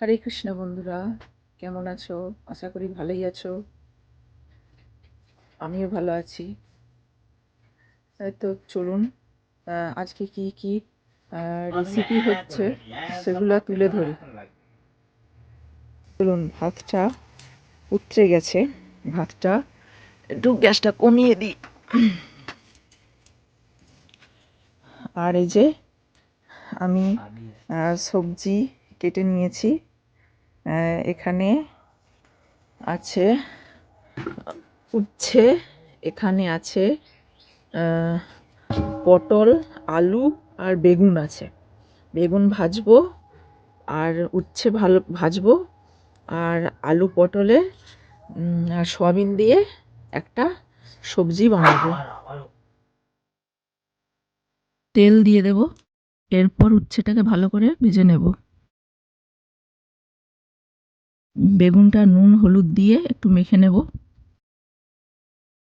হরে কৃষ্ণ বন্ধুরা, কেমন আছো? আশা করি ভালোই আছো। আমিও ভালো আছি। তো চলুন আজকে কি কি রেসিপি হচ্ছে সেগুলো তুলে ধরি। চলুন, ভাতটা উতরে গেছে, ভাতটা একটু গ্যাসটা কমিয়ে দিই। আর এই যে আমি সবজি কেটে নিয়েছি। এখানে আছে উচ্ছে, এখানে আছে পটল, আলু আর বেগুন আছে। বেগুন ভাজবো আর উচ্ছে ভাজবো, আর আলু পটলের আর সয়াবিন দিয়ে একটা সবজি বানাবো। তেল দিয়ে দেব, এরপর উচ্ছেটাকে ভালো করে ভেজে নেব। বেগুনটা নুন হলুদ দিয়ে একটু মেখে নেব।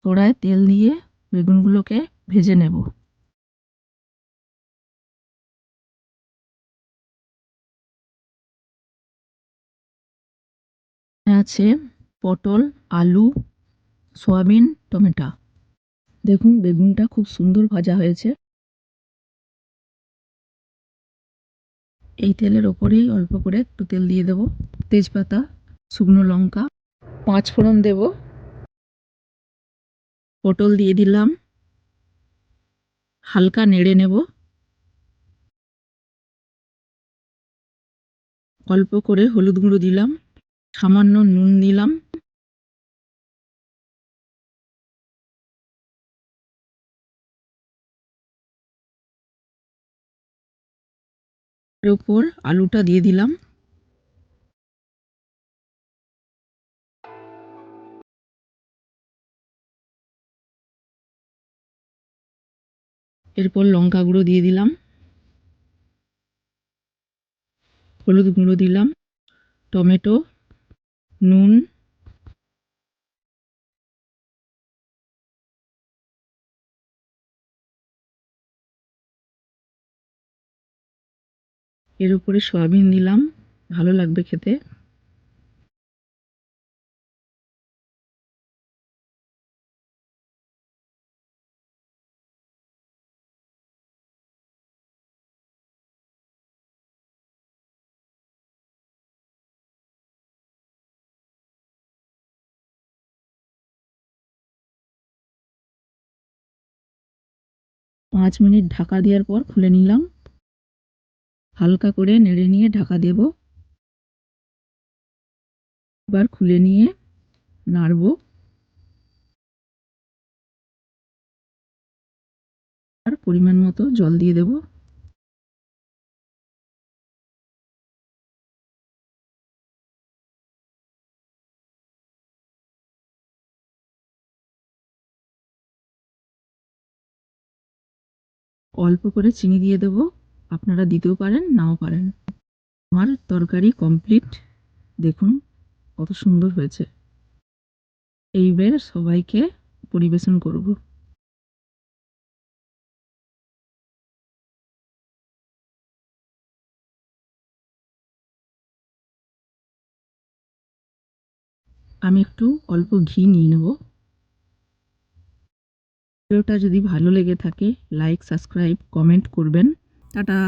কড়ায় তেল দিয়ে বেগুনগুলোকে ভেজে নেব। আছে পটল, আলু, সয়াবিন, টমেটো। দেখুন বেগুনটা খুব সুন্দর ভাজা হয়েছে। এই তেলের ওপরেই অল্প করে একটু তেল দিয়ে দেব, তেজপাতা, শুকনো লঙ্কা, 5 ফোড়ন দেব, পটল দিয়ে দিলাম, হালকা নেড়ে নেব। অল্প করে হলুদ গুঁড়ো দিলাম, সামান্য নুন দিলাম। এর উপর আলুটা দিয়ে দিলাম। এরপর লঙ্কা গুঁড়ো দিয়ে দিলাম, হলুদ গুঁড়ো দিলাম, টমেটো, নুন, এর উপরে সয়াবিন দিলাম, ভালো লাগবে খেতে। পাঁচ মিনিট ঢাকা দেওয়ার পর খুলে নিলাম। হালকা করে নেড়ে নিয়ে ঢাকা দেব। এবার খুলে নিয়ে নাড়ব। আর পরিমাণ মতো জল দিয়ে দেব। অল্প করে চিনি দিয়ে দেব, আপনারা দিতেও পারেন নাও পারেন। আমার তরকারি কমপ্লিট। দেখুন কত সুন্দর হয়েছে। এইবার সবাইকে পরিবেশন করব। আমি একটু অল্প ঘি নিয়ে নেব। ভিডিওটা যদি ভালো লেগে থাকে লাইক, সাবস্ক্রাইব, কমেন্ট করবেন। টাটা।